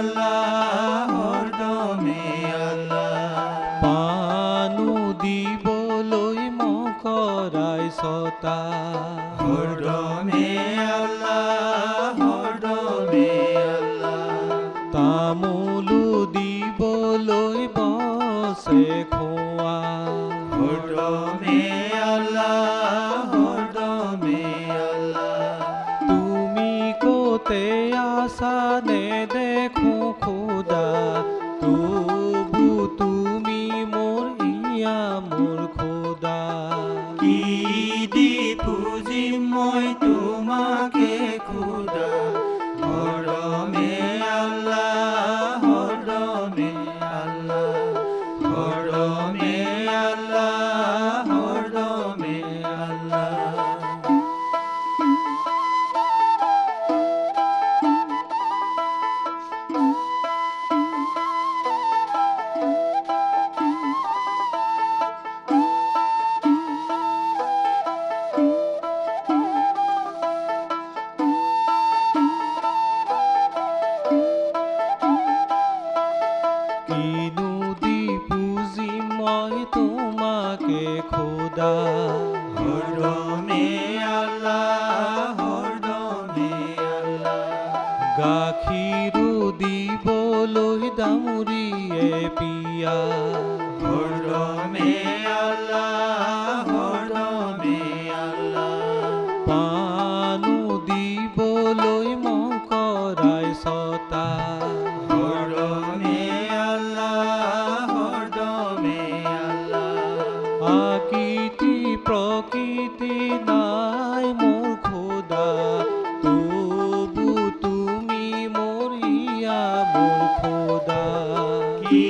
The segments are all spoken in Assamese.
আল্লাহ হৰদমে আল্লাহ পানু দিবলৈ মকৰাই ছটা হৰদমে আল্লাহ হৰদমে আল্লাহ তামোলো দিবলৈ বছে খোৱা হৰদমে আল্লাহ হৰদমে আল্লাহ তুমি কোতে আছা নেদেখো খোদা তবু তুমি মোৰ ইয়া মোৰ খোদা কি দি পুজিম মই তোমাকে খোদা হরদমে আল্লাহ হরদমে আল্লাহ হরদমে আল্লাহ হরদমে আল্লাহ কিনো দি পুজিম মই তোমাকে খোদা হরদমে আল্লাহ হরদমে আল্লাহ গাখীৰো দিবলৈ দামুৰিয়ে পিয়া হৰদমে আল্লাহ হৰদমে আল্লাহ পানু দিবলৈ মকৰাই ছটা হৰদমে আল্লাহ হৰদমে আল্লাহ আকৃতি প্ৰকৃতি নাই মোৰ খোদা তবু তুমি মোৰ ইয়া মোৰ খোদা কি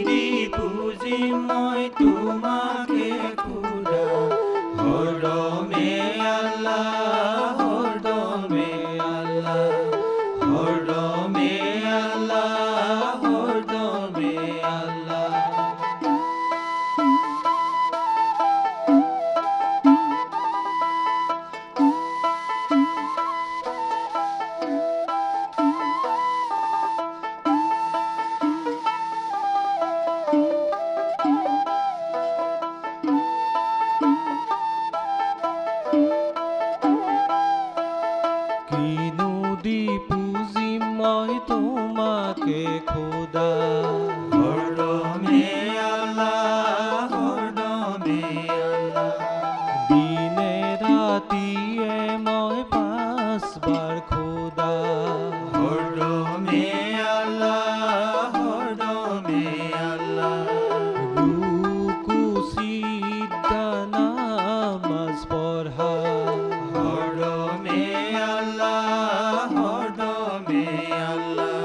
দি পুজিম মই তোমাকে খোদা হরদমে আল্লাহ হরদমে আল্লাহ হরদমে আল্লাহ হরদমে আল্লাহ কিনো দি পুজিম মই তোমাকে খোদা হরদমে আল্লাহ হরদমে আল্লাহ দিনে ৰাতিয়ে মই 5 বাৰ খোদা হরদমে আল্লাহ হরদমে আল্লাহ রুকু সিজদা নামাজ পঢ়া হরদমে আল্লাহ হরদমে আল্লাহ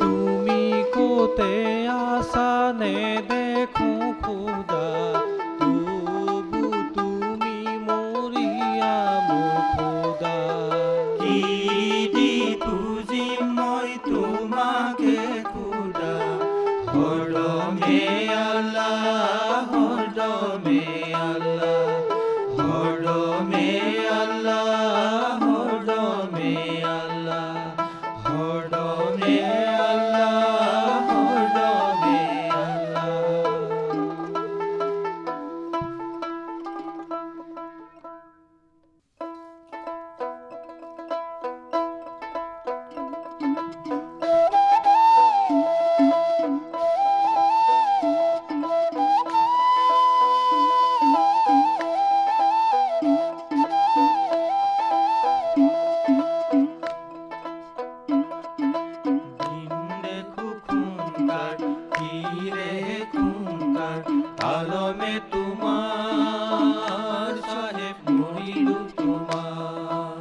তুমি কোতে আছা নেদেখো খোদা তবু তুমি মোৰ ইয়া মোৰ খোদা কি দি পুজিম মই তোমাকে খোদা হরদমে আল্লাহ হরদমে আল্লাহ হরদমে আল্লাহ হরদমে আল্লাহ হরদমে আল্লাহ হরদমে আলমে তোমার সাহেব মুরিদু তোমার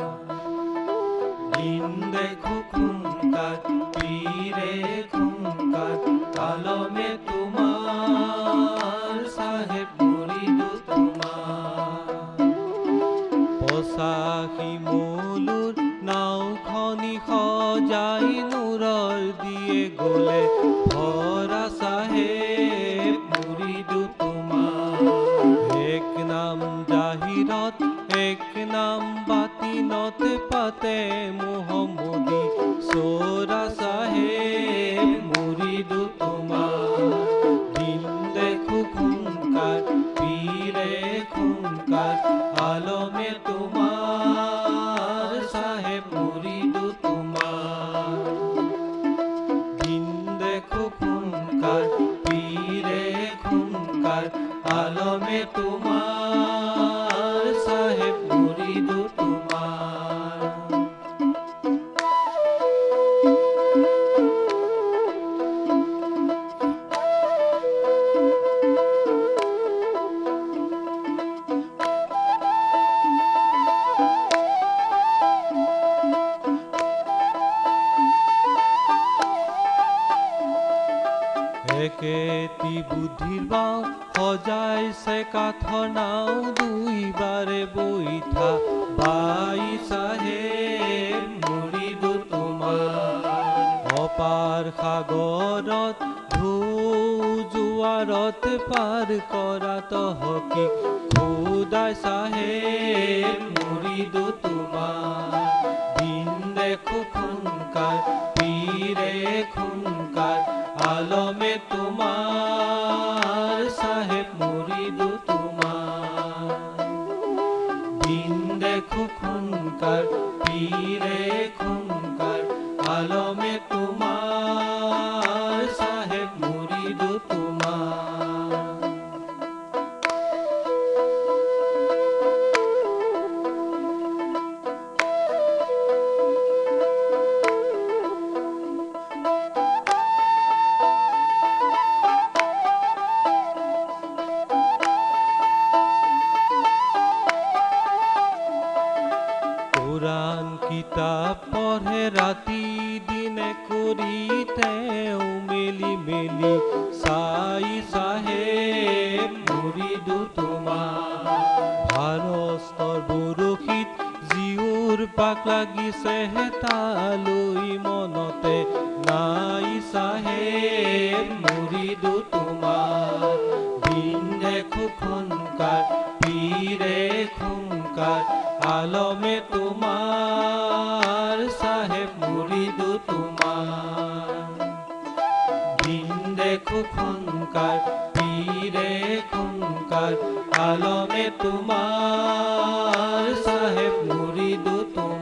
দিন দেখো খুনকার পীরে খুনকার আলমে তোমার সাহেব মুরিদু তোমার পঁচাশী মৌলুৰ নাওখনি সজাই নূৰৰ দিয়ে গ'লে ভৰা চাহেব মুৰিদু তোমাৰ এক নাম জাহিৰত এক নাম বাতিনত পাতে মোহাম্মদী চোৰা চাহেব আলমে তোমাৰ সাহেব মুৰিদু তোমাৰ। একেটি বুদ্ধিৰ বাওঁ সজাইছে কাঠৰ নাও, দুইবাৰে বৈঠা বাই চাহেব মুৰিদু তোমাৰ। অপাৰ সাগৰত ঢৌ জোৱাৰত পাৰ কৰা তহকিক খোদাই চাহেব মুৰিদু তোমাৰ। দিন দেখো খুনকাৰ পীৰে খুনকাৰ আলমে তোমাৰ সাহেব মুৰিদু তোমাৰ। দিন দেখো খুনকাৰ পীৰে খুনকাৰ আলমে তোমাৰ সাহেব মুৰিদু তোমাৰ। কোৰআন কিতাব পঢ়ে ৰাতি দিনে কৰি তেওঁ মেলি মেলি চাই চাহেব মুৰিদু তোমাৰ। ভাৰস্তৰ বৰশীত জীউৰ পাক লাগিছে তালৈ মনতে নাই চাহেব মুৰিদু তোমাৰ। দিন দেখো খুনকাৰ পীৰে খুনকাৰ আলমে তোমাৰ সাহেব মুৰিদু তোমাৰ। দিন দেখো খুনকাৰ পীৰে খুনকাৰ আলমে তোমাৰ সাহেব মুৰিদু তোমাৰ।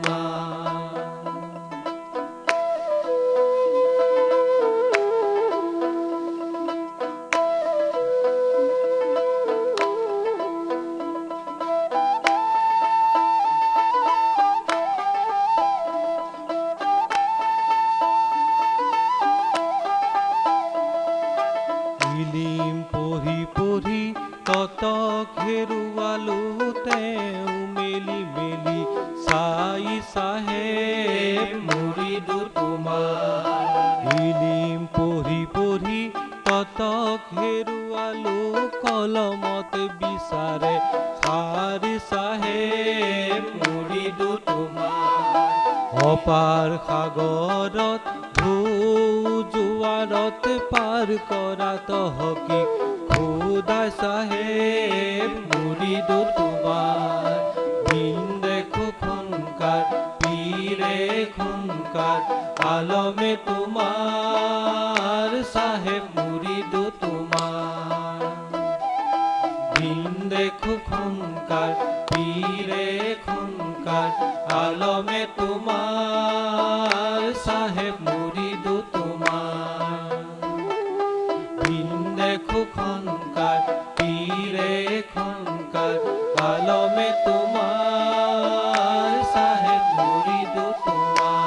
ইলিম পঢ়ি পঢ়ি ততক হেৰুৱালো তেওঁ মেলি মেলি চাই চাহেব মুৰিদু তোমাৰ। ইলিম পঢ়ি পঢ়ি ততক হেৰুৱালো কলমত বিচাৰে সাৰি চাহেব মুৰিদু তোমাৰ। অপাৰ সাগৰত ঢৌ জোৱাৰত পাৰ কৰা তহকিক খোদাই চাহেব মুৰিদু তোমাৰ। দিন দেখো খুনকাৰ পীৰে খুনকাৰ আলমে তোমাৰ সাহেব মুৰিদু তোমাৰ। দিন দেখো খুনকাৰ পীৰে খুনকাৰ আলমে তোমাৰ সাহেব মুরিদু তোমার। দিন দেখো খুনকার পীরে খুনকার আলমে তোমার সাহেব মুরিদু তোমার।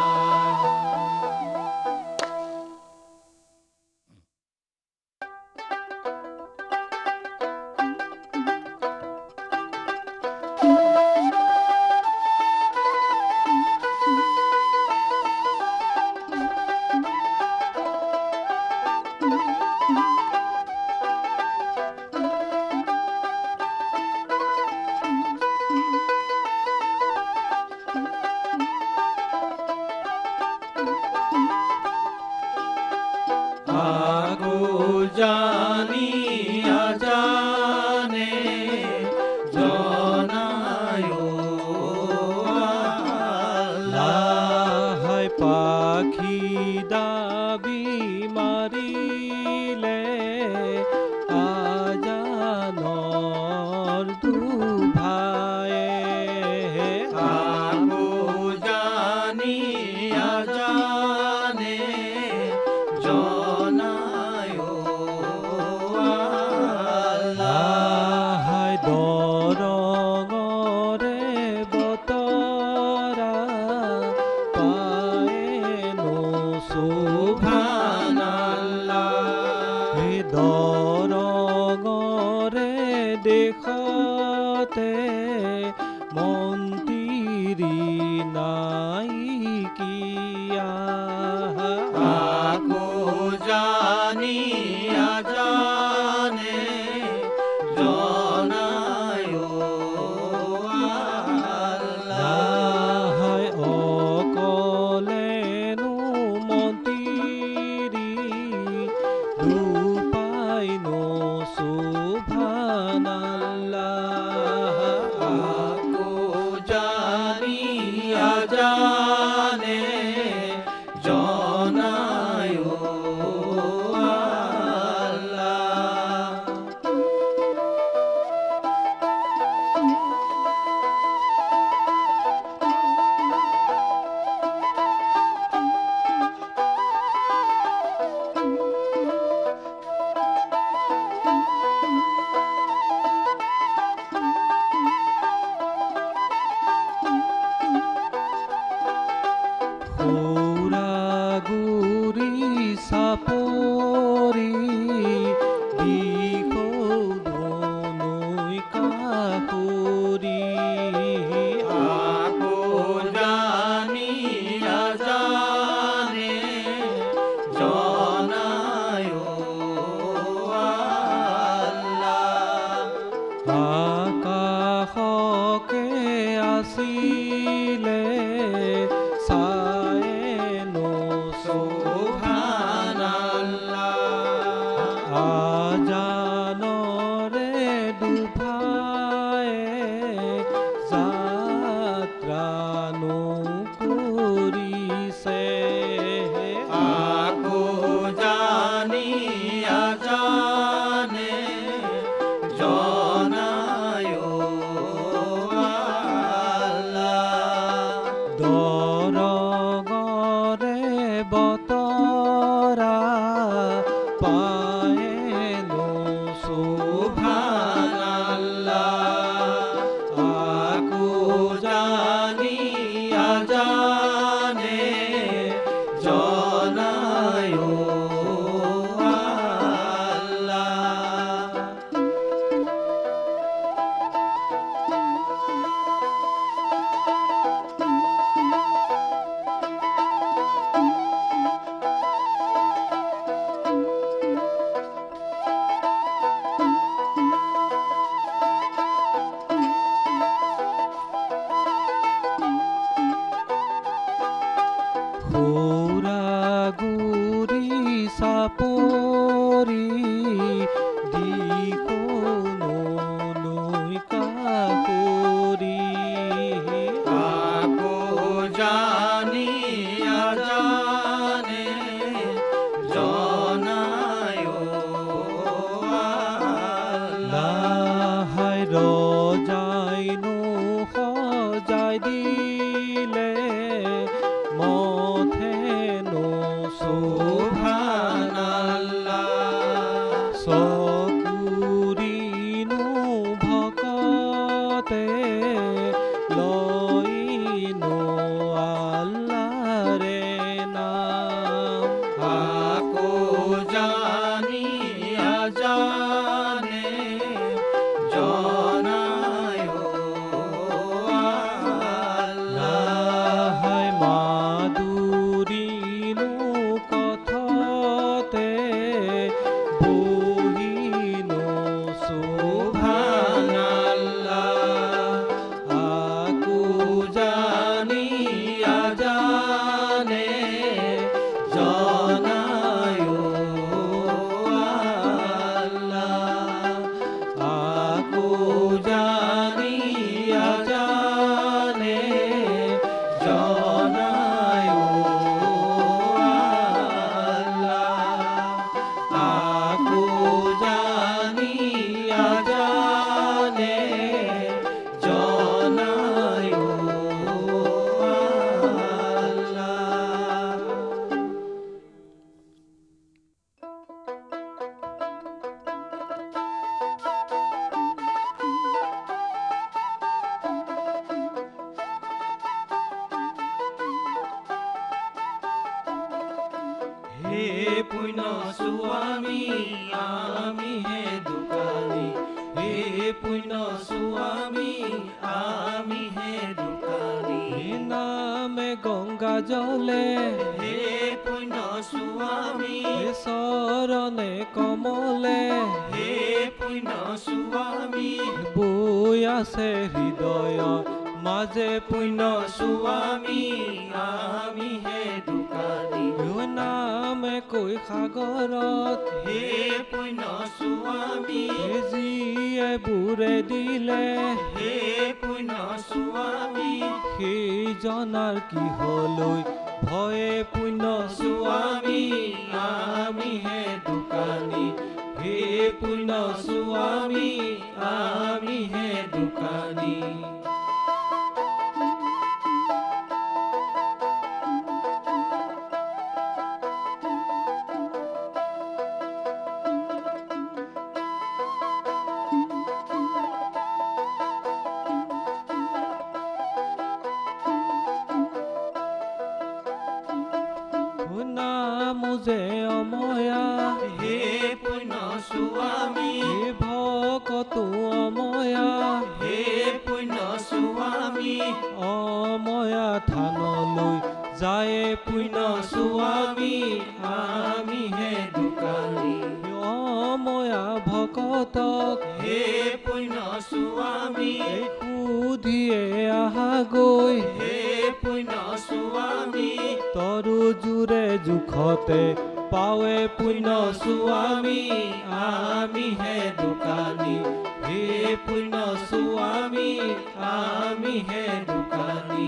জানিয়া জানে জনায় আল্লাহ পাখি দাবি মারিলে আজানর দুভায়ে আগো জানিয়া জানে জনায় আল্লাহ সুবহানাল্লাহ হে দৰঙৰে দেশতে মন্দিৰী নাইকিয়া আকৌ জানি আজানে জনায় আল্লাহ হাই অকলেনো মন্দিৰী দুপাইনো সুবহানাল্লাহ আকৌ জানি আজানে জনায় আল্লাহ সৌৰাগুৰি চাপৰি দিশৌনৈ কাষৰী আকৌ জানি আজানে জনায় আল্লাহ আকাশকে আছিলে চায়েনো সুবহানাল্লাহ আজানৰে দুভায়ে যাত্ৰানো কৰিছে আকৌ জানি আজানে জনায় আল্লাহ দৰঙৰে বতৰা পায়েনো সুবহানাল্লাহ আকৌ জানি আজানে জনায় আল্লাহ সৌৰাগুৰি চাপৰি দিশৌনৈ কাষৰী আকৌ জানি আজানে জনায় আল্লাহ লাহাই ৰজাইনো সজাই দিলে মথেনো সুবহানাল্লাহ হে পুণ্য স্বামী আমিহে দোকানী হে পুণ্য স্বামী আমিহে দোকানী নামে গঙ্গা জলে হে পুণ্য স্বামী চৰণে কমলে হে পুণ্য স্বামী বৈ আছে হৃদয় মাজে পুণ্য স্বামী আমিহে দোকানী নামে কৈ সাগৰত হে পুণ্য স্বামী যিয়ে বুৰে দিলে হে পুণ্য স্বামী সেইজনাৰ কিহলৈ ভয়ে পুণ্য স্বামী আমিহে দোকানী হে পুণ্য স্বামী আমিহে দোকানী নাম যে অময়া হে পুণ্য স্বামী ভকতো অময়া হে পুণ্য স্বামী অময়া থানলৈ যায় পুণ্য স্বামী আমিহে দোকানী অময়া ভকতক হে পুণ্য স্বামী সুধিয়ে আহা গৈ হে পুণ্য স্বামী তৰু জোৰে জোখতে পাৱে পুণ্য স্বামী আমিহে দোকানী হে পুণ্য স্বামী আমিহে দোকানী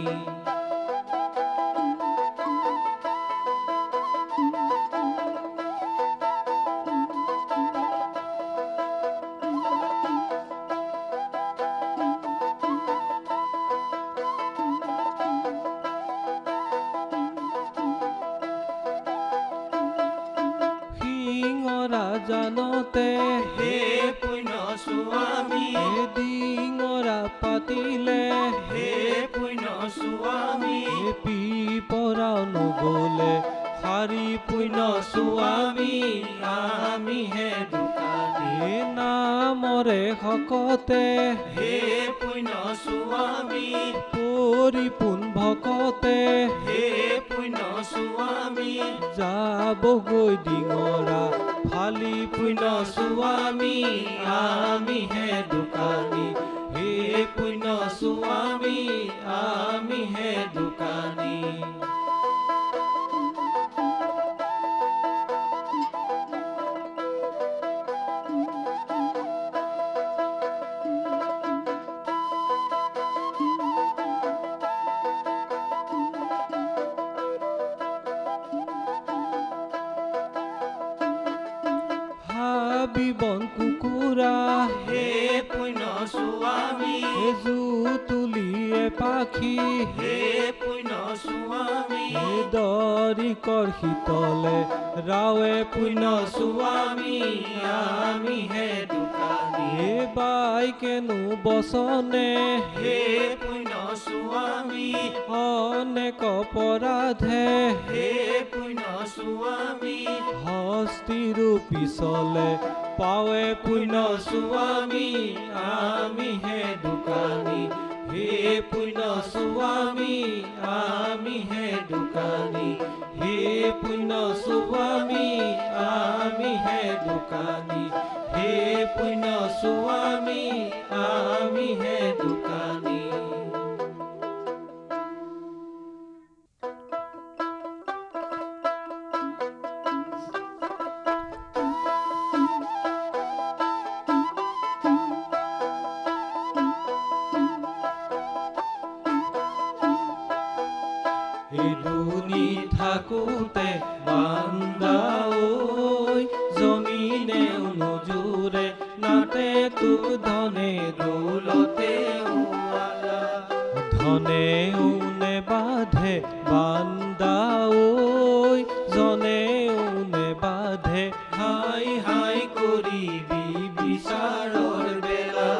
শিঙৰা জানতে হে পুণ্য স্বামী ডিঙৰা পাতিলে হে পুণ্য স্বামী পিপৰা নগলে শাৰী পুণ্য স্বামী আমিহে দোকানী নামৰে শকতে হে পুণ্য স্বামী পৰিপোন ভকতে হে পুণ্য স্বামী যাবগৈ ডিঙৰা ফালি পুণ্য স্বামী আমিহে দোকানী হে পুণ্য স্বামী আমিহে দোকানী হাবিবন কুকুৰা হে পুণ্য স্বামী জু তুলিয়ে পাখি হে পুণ্য স্বামী দৰিকৰ শীতলে ৰাৱে পুণ্য স্বামী আমিহে দোকানী বাইকেনো বচনে হে পুণ্য স্বামী অনেক অপৰাধে হে পুণ্য স্বামী হস্তিৰো পিছলে পাৱে পুণ্য স্বামী আমিহে দোকানী হে পুণ্য স্বামী আমিহে দোকানী হে পুণ্য স্বামী আমিহে দোকানী হে পুণ্য স্বামী আমিহে দোকানী দুনি থাকোতে বান্দা ঐ জমিনে নোজোৰে নাতে তোক ধনে দৌলতে ধনে নে বাধে বান্দা ঐ জনে নে বাধে হাই হাই কৰিবি বিচাৰৰ বেলা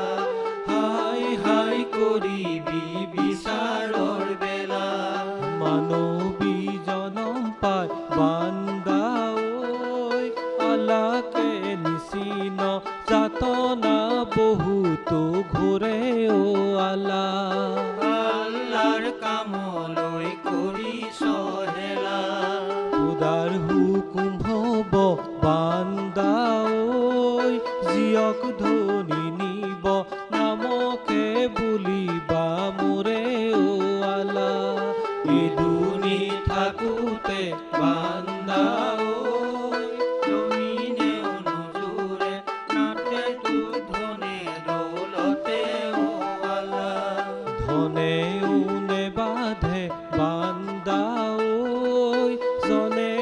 হাই হাই কৰিবি বিচাৰৰ বেলা মানৱী জনম পাই বান্দা সম্ভৱ বান্দা ঐ জীয়ক ধনি নিব নামকে বুলিবা মোৰে ও আলা এই দুনি থাকোঁতে বান্দা ঐ জমিনে অনুজোৰে নাতে তোৰ ধনে দৌলতে ও আলা ধনে নে বাধে বান্দা ঐ জনে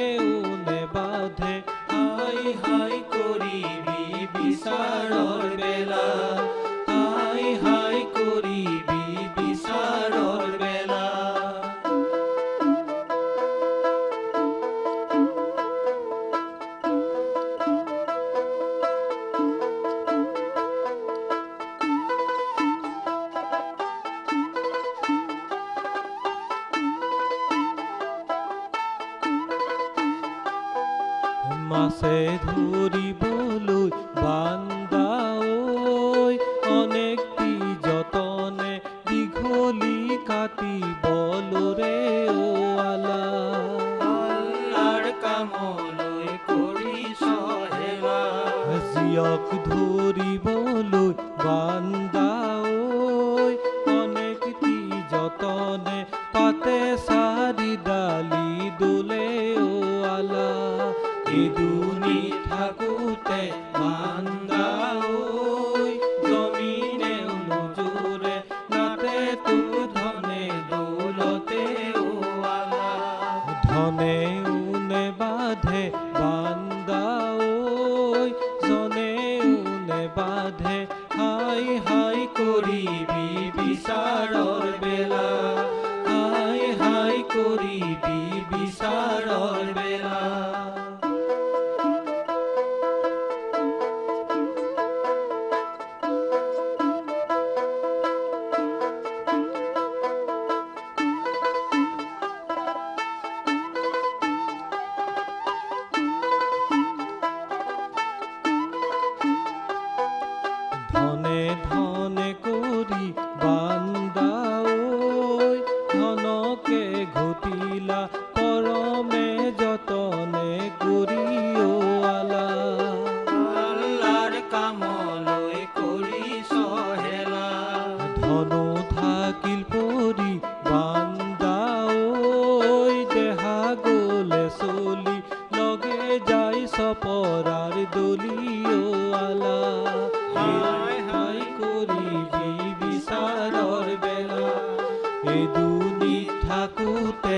নে বাধে হাই হাই কৰিবি বিচাৰৰ বেলা হাই হাই কৰিবি বিচাৰৰ বেলা মাছে ধৰিবলৈ বান্দা ঐ অনেকটি যতনে দীঘলী কাটিবলৰে ও আলা আল্লাৰ কামলৈ কৰিছ হেলা জীয়ক ধৰিবলৈ বান্দা ঐ অনেকটি যতনে পাতে চাৰি ডালি দোলে ও আলা এই দুনি থাকোঁতে বান্দা ঐ জমিনে অনুজোৰে নাতে তোৰ ধনে দৌলতে ও আলা ধনে নে বাধে বান্দা ঐ জনে নে বাধে হাই হাই কৰিবি বিচাৰৰ বেলা হাই হাই কৰিবি বিচাৰৰ বেলা ধনে ধনে কৰি বান্দা ঐ ধনকে ঘটিলা পৰমে যতনে কৰি ও আলা আল্লাৰ কামলৈ কৰিছ হেলা ধনু থাকিল পৰি বান্দা ঐ দেহা গলে চলি লগে যাই চপৰাৰ দলি ও আলা হাই হাই কৰিবি বিচাৰৰ বেলা এই দুনি থাকোঁতে